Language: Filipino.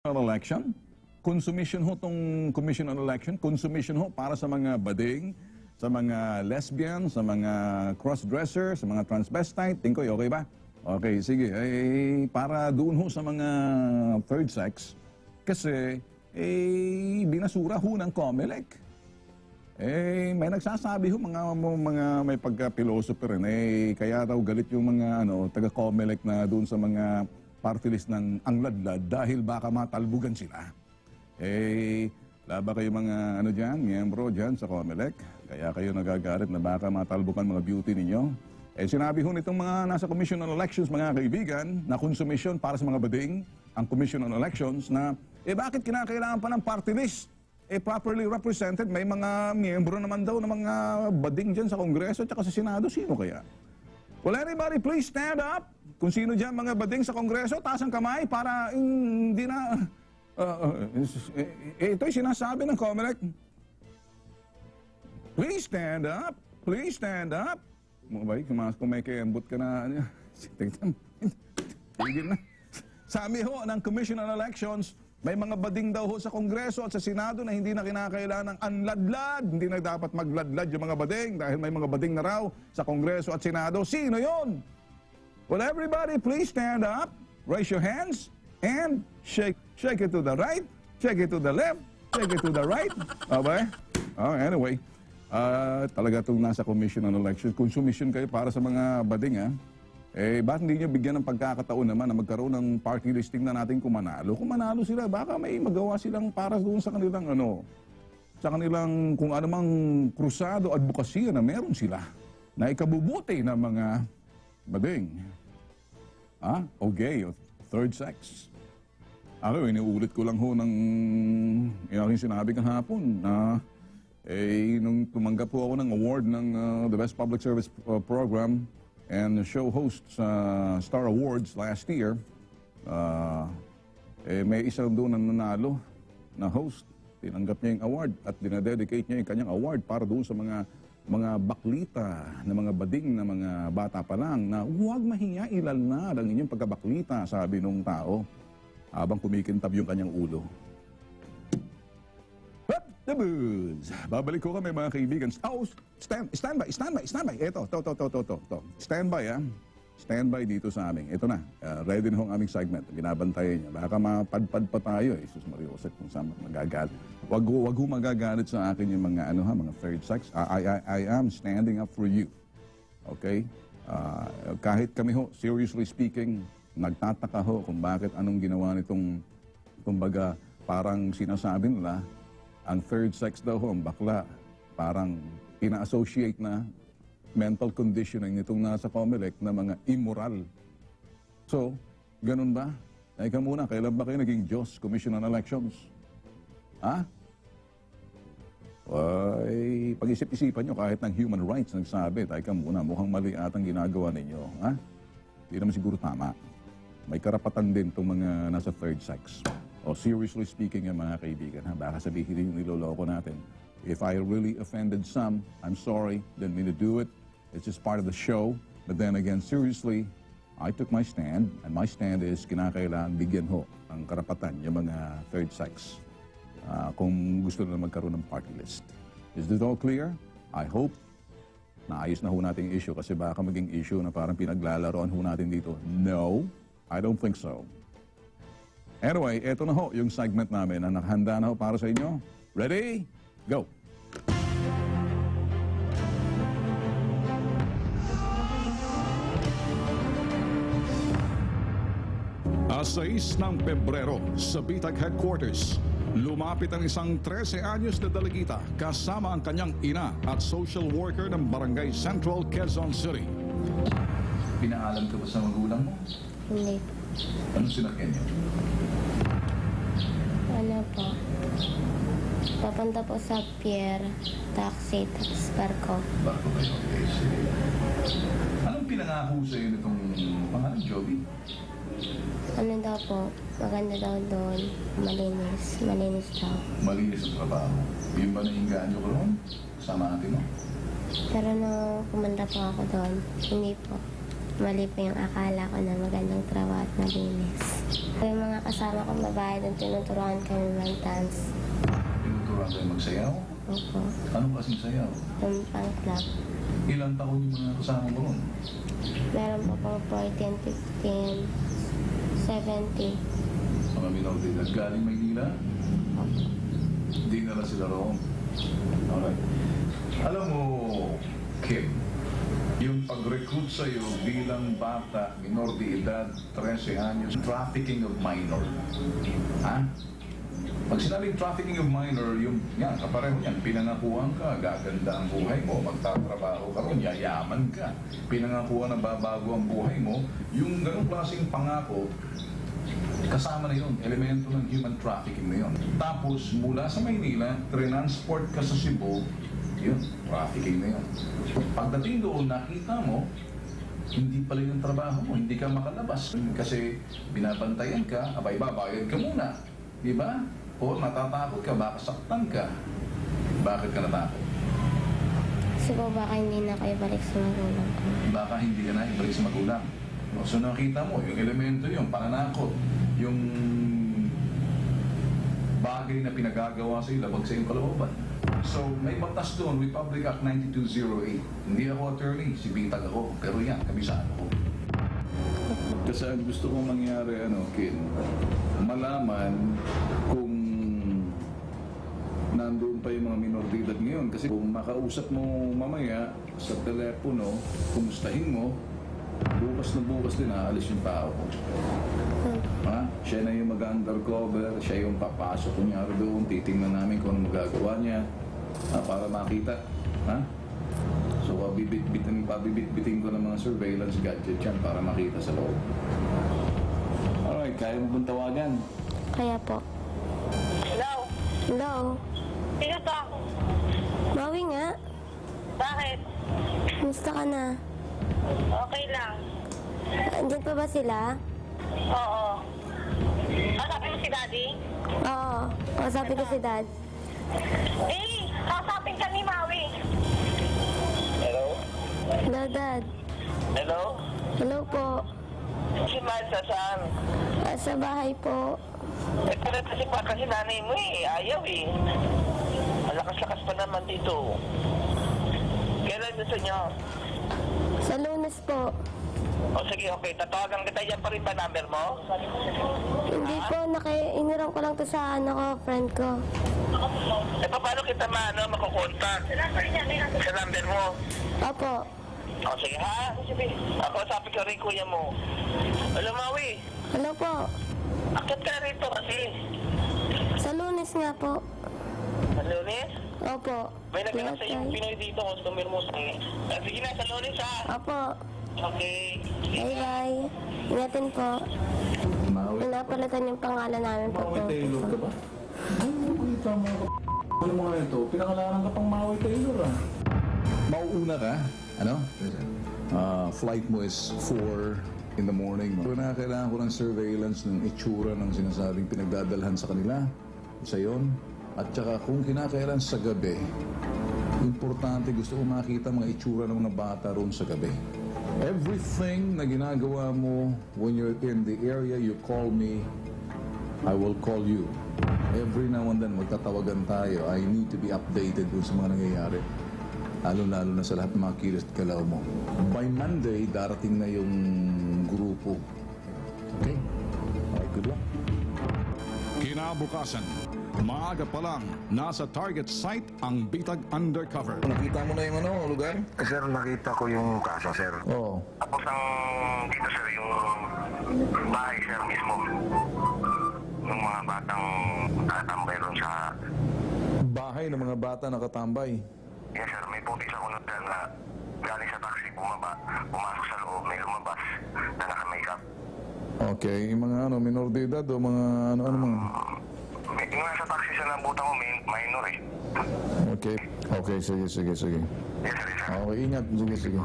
election, consummation ho tong commission on election, consummation ho para sa mga bading, sa mga lesbian, sa mga cross-dresser, sa mga transvestite. Tingkoy, okay ba? Okay, sige. Para doon ho sa mga third sex, kasi binasura ho ng COMELEC. May nagsasabi ho, mga may pagka-philosopher rin, kaya daw galit yung mga taga-COMELEC na doon sa mga party list ng ang ladlad dahil baka matalbugan sila. Laba kayo mga dyan, miyembro dyan sa COMELEC, kaya kayo nagagalit na baka matalbukan mga beauty ninyo. Sinabi ho nitong mga nasa Commission on Elections, mga kaibigan, na konsumisyon para sa mga bading, ang Commission on Elections, na bakit kinakailangan pa ng party list? Properly represented, may mga miyembro naman daw ng mga bading dyan sa Kongreso at sa Senado. Sino kaya? Well, anybody please stand up. Kung sino dyan mga bading sa Kongreso, taas ang kamay para hindi na... ito'y sinasabi ng COMELEC. Please stand up. Please stand up. Kung may kembot ka na... Tigil na. Sabi ho ng Commission on Elections, may mga bading daw ho sa Kongreso at sa Senado na hindi na kinakailangan ng anladlad. Hindi na dapat magladlad yung mga bading dahil may mga bading na raw sa Kongreso at Senado. Sino yon? Well, everybody, please stand up, raise your hands, and shake it to the right, shake it to the left, shake it to the right. Okay? Anyway, talaga itong nasa Commission on Elections. Consumission kayo para sa mga bading, ha? Bakit hindi nyo bigyan ng pagkakataon naman na magkaroon ng party listing na natin kung manalo? Kung manalo sila, baka may magawa silang para doon sa kanilang sa kanilang kung anumang krusado, advokasya na meron sila na ikabubuti ng mga bading. O gay, o third sex. Iniulit ko lang ho ng aking sinabi kahapon na nung tumanggap po ako ng award ng the Best Public Service Program and show host sa Star Awards last year, may isang doon na nanalo na host. Tinanggap niya yung award at dinadedicate niya yung kanyang award para doon sa mga baklita na mga bading na mga bata pa lang na huwag mahiya, ilalnad ang inyong pagkabaklita, sabi nung tao habang kumikintab yung kanyang ulo. Babalik ko kami mga kaibigan. Stand by. Ito. Stand by, ha? Stand by dito sa amin. Ito na. Ready na ho ang aming segment. Binabantayan niya. Baka mapadpad pa tayo. Jesus Maria Jose, kung saan magagalit. Wag ho magagalit sa akin yung mga mga third sex. I am standing up for you. Okay? Kahit kami ho, seriously speaking, nagtataka ho kung bakit anong ginawa nitong, kumbaga, parang sinasabi nila, ang third sex daw ho, ang bakla, parang ina-associate na mental conditioning nitong nasa COMELEC na mga immoral. So, ganun ba? Ika muna, kailan ba kayo naging Diyos, Commission on Elections? Pag-isip-isipan nyo kahit ng human rights nagsabi, ika muna, mukhang mali atang ginagawa ninyo. Hindi naman siguro tama. May karapatan din itong mga nasa third sex. Seriously speaking, mga kaibigan, baka sabihin yung niloloko natin. If I really offended some, I'm sorry, didn't mean to do it. It's just part of the show. But then again, seriously, I took my stand, and my stand is kinakailangan bigyan ho ang karapatan yung mga third sex kung gusto nila magkaroon ng party list. Is this all clear? I hope naayos na ho natin yung issue kasi baka maging issue na parang pinaglalaroan ho natin dito. No, I don't think so. Anyway, eto na ho yung segment namin na nakahanda na ho para sa inyo. Ready? Go! Alas 6 ng Pebrero sa BITAG Headquarters, lumapit ang isang 13 anyos na dalagita kasama ang kanyang ina at social worker ng Barangay Central, Quezon City. Pinaalam ka ba sa magulang mo? Hindi. Anong sinakyan niyo? Ano po? Papunta po sa pier, taxi, tapos barko. Barko kayo? Okay, sige. Anong pinangako sa'yo nitong pangalan, Joby? Ano daw po? Maganda daw doon. Malinis. Malinis daw. Malinis ang trabaho. Yun ba nahingaan niyo ko roon? Kasama natin, no? Pero nung kumanda po ako doon, hindi po. Mali po yung akala ko na magandang trabaho at malinis. Yung mga kasama kong babae doon, tinuturuan kami mag-dance. Tinuturuan kayo magsayaw? Opo. Anong klaseng sayaw? Yung pang club. Ilang taon yung mga kasama mo ron? Meron pa pong 14, 15, 70. Mga minor de edad. Galing Maynila? Hindi na sila roon. Alright. Alam mo, Kim, yung pag-recruit sa'yo bilang bata, minor de edad, 13 anyos, trafficking of minor. Ha? Pag sinabing trafficking of minor, yung, yan, kapareho yan, pinangakuhan ka, gaganda ang buhay mo, magtatrabaho ka ron, yayaman ka. Pinangakuhan na babago ang buhay mo, yung ganong klaseng pangako, kasama na yun, elemento ng human trafficking na yun. Tapos, mula sa Maynila, transport ka sa Cebu, yun, trafficking na yun. Pagdating doon, nakita mo, hindi pala yung trabaho mo, hindi ka makalabas. Kasi binabantayan ka, abay babayad ka muna. Di ba? O natatakot ka, baka saktan ka. Bakit ka natakot? Kasi po baka hindi na kayo balik sa magulang ko. Baka hindi ka na ibalik sa magulang. So nakita mo, yung elemento yung pananakot, yung bagay na pinagagawa sa iyo, labag sa iyong kalooban. So may batas doon, Republic Act 9208. Hindi ako attorney, si Bitag ako, pero yan, kabisado ko. Kasi ang gusto kong mangyari, Kin, malaman kung nandoon pa yung mga minor de edad ngayon. Kasi kung makausap mo mamaya sa telepono, kumustahin mo, bukas na bukas din aalis yung tao ko. Ha? Siya na yung mag-undercover, siya yung papasok kunyari doon, titingnan namin kung ano magagawa niya para makita. Ha? So, pabibit-biting ko ng mga surveillance gadget yan para makita sa loob. Alright, kaya mo bang tawagan? Kaya po. Hello? Hello? Sino to? Maui nga. Bakit? Kumusta ka na? Okay lang. Andyan pa ba sila? Oo. Kausapin mo si Daddy? Oo. Kausapin ko si Dad. Eh, kausapin ka ni Maui. Hello? Hello, Dad. Hello? Hello po. Si Miles saan? Sa bahay po. Eh, pero kasi pa kasi nanay mo ayaw Ang lakas-lakas pa naman dito. Kailan gusto niyo? Sa Lunes po. O sige, okay. Tatawagan kita. Yan pa rin ba number mo? Hindi po. Iniram ko lang to sa friend ko. Eh, paano kita makukontak? Sa number mo? Opo. O sige ha? Ako sabi ko rin kuya mo. Hello, Maui. Hello po. Akit ka rito kasi. Sa Lunes nga po. Sa Lunes? Opo. May naganap sa Lahat yung tayo. Pinoy dito, customer mo sa sige na, sa Lunes ha? Opo. Okay. Bye-bye. Ingatin po. Maui. Pinapalitan yung pangalan namin po. Maui Taylor ka ba? Kita mo ka. Ano mo nga ito? Pinakalanan ka pang Maui Taylor Mauuna ka? Ano? Flight mo is 4 in the morning. So na kailangan ko ng surveillance ng itsura ng sinasabing pinagdadalhan sa kanila. Isa yun. At saka kung kinakailan sa gabi, importante gusto ko makita mga itsura ng mga bata roon sa gabi. Everything na ginagawa mo when you're in the area, you call me, I will call you. Every now and then, magtatawagan tayo. I need to be updated dun sa mga nangyayari. Lalo-lalo na sa lahat ng mga kilos at galaw mo. By Monday, darating na yung grupo. Okay? Alright, good luck. Kinabukasan, maaga pa lang, nasa target site ang Bitag Undercover. Nakita mo na yung lugar? Sir, nakita ko yung kaso, sir. Oo. Tapos dito, sir, yung bahay, sir, mismo. Yung mga batang tatambay doon sa... Bahay ng mga bata nakatambay. Yes, sir, may puti sa kunot na galing sa taxi, pumasok sa loob, may lumabas na naka-makeup. Okay, yung mga minor de edad o mga ano mga... Yung nasa taxi sa nabutan ko, minor Okay. Okay, sige. Yes, sir, yes, sir. Okay, ingat. Sige.